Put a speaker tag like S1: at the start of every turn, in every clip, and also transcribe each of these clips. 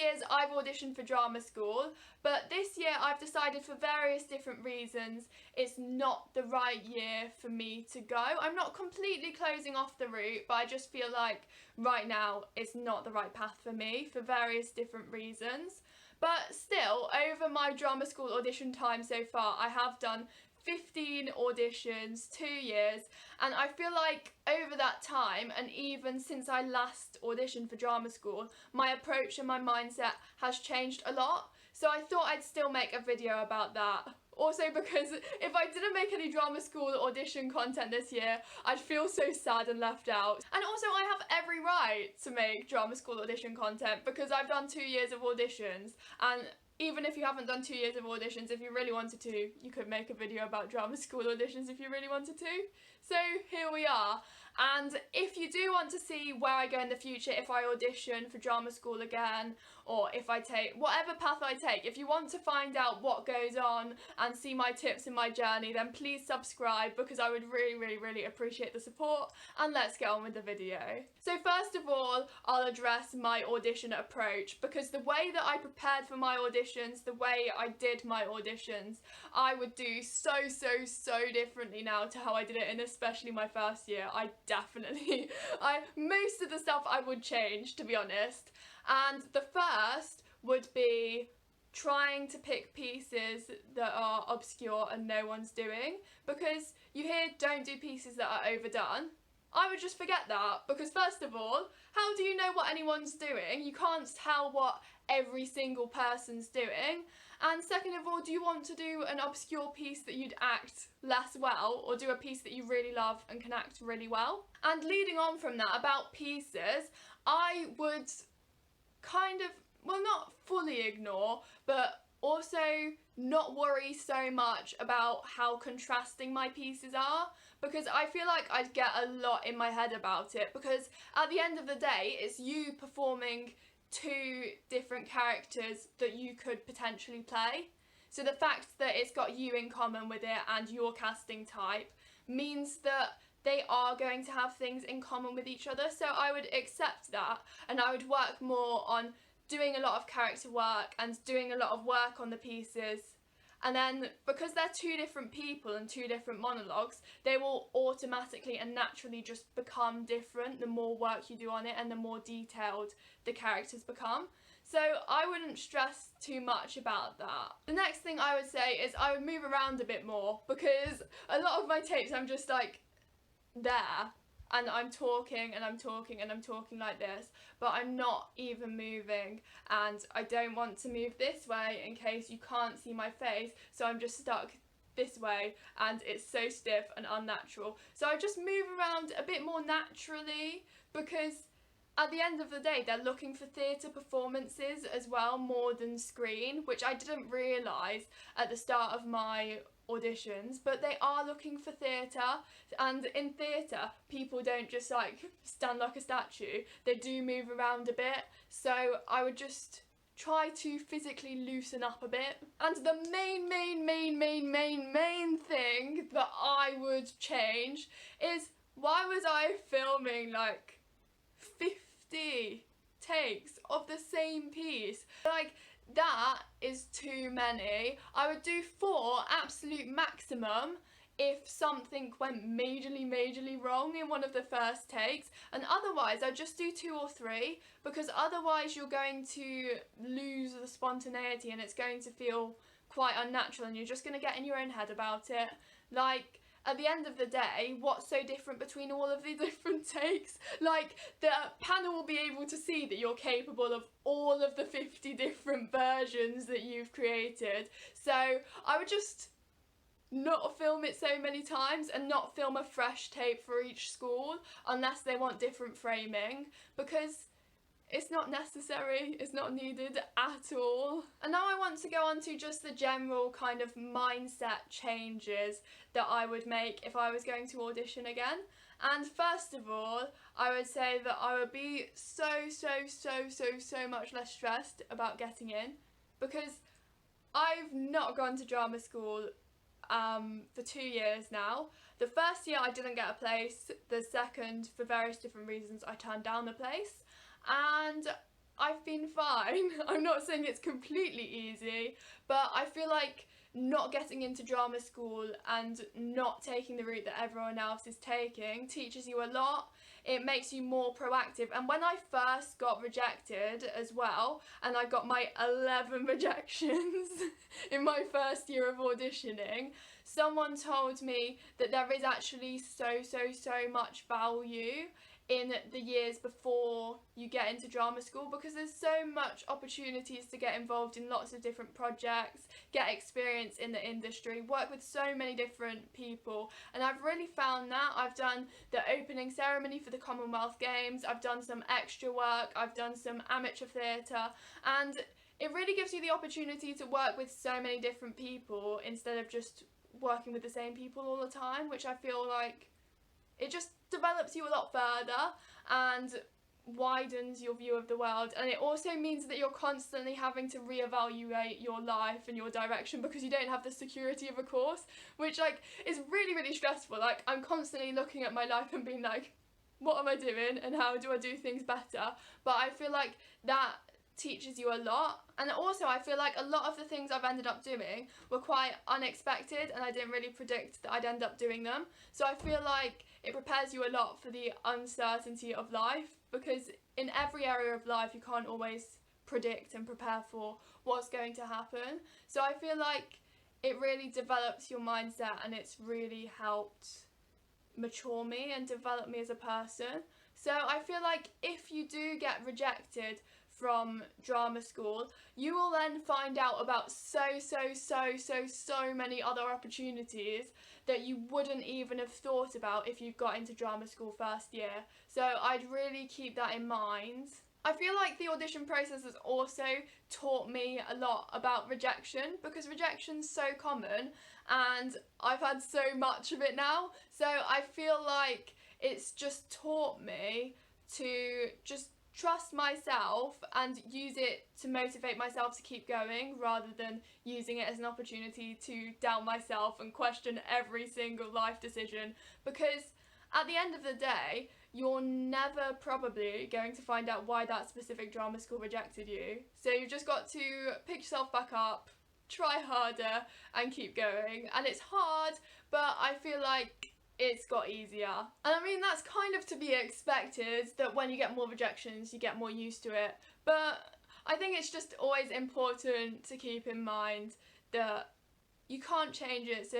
S1: years I've auditioned for drama school, but this year I've decided for various different reasons it's not the right year for me to go. I'm not completely closing off the route, but I just feel like right now it's not the right path for me for various different reasons. But still, over my drama school audition time so far, I have done 15 auditions, 2 years, and I feel like over that time, and even since I last auditioned for drama school, my approach and my mindset has changed a lot. So I thought I'd still make a video about that. Also because if I didn't make any drama school audition content this year, I'd feel so sad and left out. And also I have every right to make drama school audition content because I've done 2 years of auditions, and even if you haven't done 2 years of auditions, if you really wanted to, you could make a video about drama school auditions if you really wanted to. So here we are. And if you do want to see where I go in the future, if I audition for drama school again, or if I take whatever path I take, if you want to find out what goes on and see my tips in my journey, then please subscribe because I would really appreciate the support. And let's get on with the video. So first of all, I'll address my audition approach, because the way that I prepared for my auditions, the way I did my auditions, I would do so differently now to how I did it in especially my first year. Most of the stuff I would change, to be honest. And the first would be trying to pick pieces that are obscure and no one's doing, because you hear don't do pieces that are overdone. I would just forget that, because first of all, how do you know what anyone's doing? You can't tell what every single person's doing. And second of all, do you want to do an obscure piece that you'd act less well, or do a piece that you really love and can act really well? And leading on from that, about pieces, I would kind of, well, not fully ignore, but also not worry so much about how contrasting my pieces are, because I feel like I'd get a lot in my head about it, because at the end of the day, it's you performing 2 different characters that you could potentially play. So the fact that it's got you in common with it and your casting type means that they are going to have things in common with each other. So I would accept that, and I would work more on doing a lot of character work and doing a lot of work on the pieces. And then because they're 2 different people and 2 different monologues, they will automatically and naturally just become different the more work you do on it and the more detailed the characters become. So I wouldn't stress too much about that. The next thing I would say is I would move around a bit more, because a lot of my tapes I'm just like there and I'm talking and I'm talking and I'm talking like this, but I'm not even moving, and I don't want to move this way in case you can't see my face, so I'm just stuck this way and it's so stiff and unnatural. So I just move around a bit more naturally, because at the end of the day they're looking for theatre performances as well, more than screen, which I didn't realise at the start of my auditions, but they are looking for theatre, and in theatre people don't just like stand like a statue, they do move around a bit. So I would just try to physically loosen up a bit. And the main thing that I would change is, why was I filming like 50 takes of the same piece? Like, that is too many. I would do 4 absolute maximum if something went majorly wrong in one of the first takes, and otherwise I'd just do 2 or 3, because otherwise you're going to lose the spontaneity and it's going to feel quite unnatural and you're just going to get in your own head about it. Like, at the end of the day, what's so different between all of the different takes? Like, the panel will be able to see that you're capable of all of the 50 different versions that you've created. So I would just not film it so many times and not film a fresh tape for each school unless they want different framing, because it's not necessary, it's not needed at all. And now I want to go on to just the general kind of mindset changes that I would make if I was going to audition again. And first of all, I would say that I would be so much less stressed about getting in, because I've not gone to drama school for 2 years now. The first year I didn't get a place, the second, for various different reasons, I turned down the place. And I've been fine. I'm not saying it's completely easy, but I feel like not getting into drama school and not taking the route that everyone else is taking teaches you a lot. It makes you more proactive. And when I first got rejected as well, and I got my 11 rejections in my first year of auditioning, someone told me that there is actually so much value in the years before you get into drama school, because there's so much opportunities to get involved in lots of different projects, get experience in the industry, work with so many different people, and I've really found that. I've done the opening ceremony for the Commonwealth Games, I've done some extra work, I've done some amateur theatre, and it really gives you the opportunity to work with so many different people instead of just working with the same people all the time, which I feel like it just develops you a lot further and widens your view of the world. And it also means that you're constantly having to reevaluate your life and your direction, because you don't have the security of a course, which like is really stressful. Like, I'm constantly looking at my life and being like, what am I doing and how do I do things better? But I feel like that teaches you a lot. And also I feel like a lot of the things I've ended up doing were quite unexpected, and I didn't really predict that I'd end up doing them. So I feel like it prepares you a lot for the uncertainty of life, because in every area of life you can't always predict and prepare for what's going to happen. So I feel like it really develops your mindset, and it's really helped mature me and develop me as a person. So I feel like if you do get rejected from drama school, you will then find out about so many other opportunities that you wouldn't even have thought about if you got into drama school first year. So I'd really keep that in mind. I feel like the audition process has also taught me a lot about rejection, because rejection's so common and I've had so much of it now. So I feel like it's just taught me to just trust myself and use it to motivate myself to keep going, rather than using it as an opportunity to doubt myself and question every single life decision. Because at the end of the day, you're never probably going to find out why that specific drama school rejected you. So you've just got to pick yourself back up, try harder and keep going. And it's hard, but I feel like it's got easier. And I mean, that's kind of to be expected, that when you get more rejections you get more used to it, but I think it's just always important to keep in mind that you can't change it, so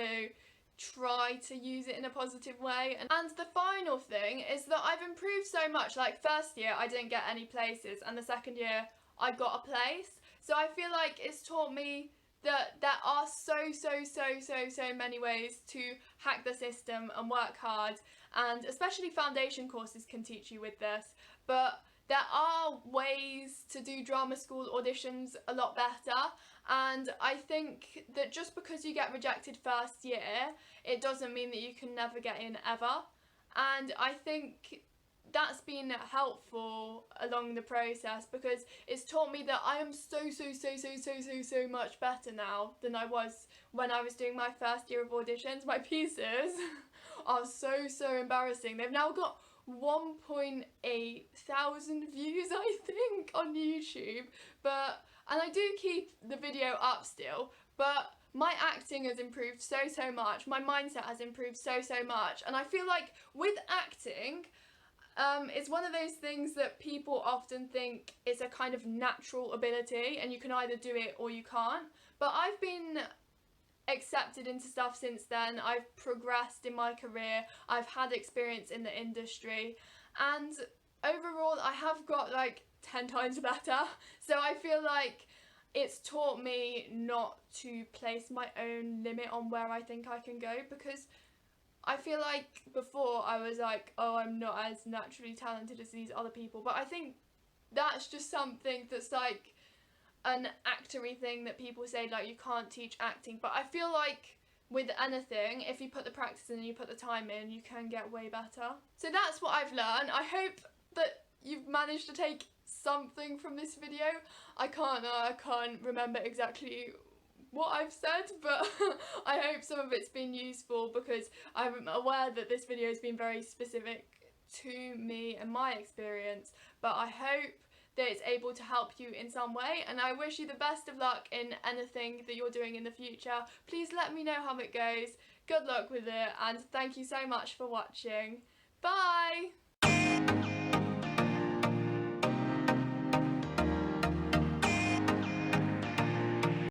S1: try to use it in a positive way. And the final thing is that I've improved so much. Like, first year I didn't get any places, and the second year I got a place. So I feel like it's taught me that there are so many ways to hack the system and work hard, and especially foundation courses can teach you with this. But there are ways to do drama school auditions a lot better, and I think that just because you get rejected first year, it doesn't mean that you can never get in ever. And I think that's been helpful along the process, because it's taught me that I am so much better now than I was when I was doing my first year of auditions. My pieces are so embarrassing. They've now got 1.8 thousand views, I think, on YouTube, and I do keep the video up still, but my acting has improved so much, my mindset has improved so much, and I feel like with acting, it's one of those things that people often think is a kind of natural ability and you can either do it or you can't. But I've been accepted into stuff since then. I've progressed in my career, I've had experience in the industry, and overall I have got like 10 times better. So I feel like it's taught me not to place my own limit on where I think I can go, because I feel like before I was like, oh, I'm not as naturally talented as these other people, but I think that's just something that's like an actory thing that people say, like, you can't teach acting. But I feel like with anything, if you put the practice in and you put the time in, you can get way better. So that's what I've learned. I hope that you've managed to take something from this video. I can't remember exactly what I've said, but I hope some of it's been useful, because I'm aware that this video has been very specific to me and my experience, but I hope that it's able to help you in some way, and I wish you the best of luck in anything that you're doing in the future. Please let me know how it goes. Good luck with it, and thank you so much for watching. Bye!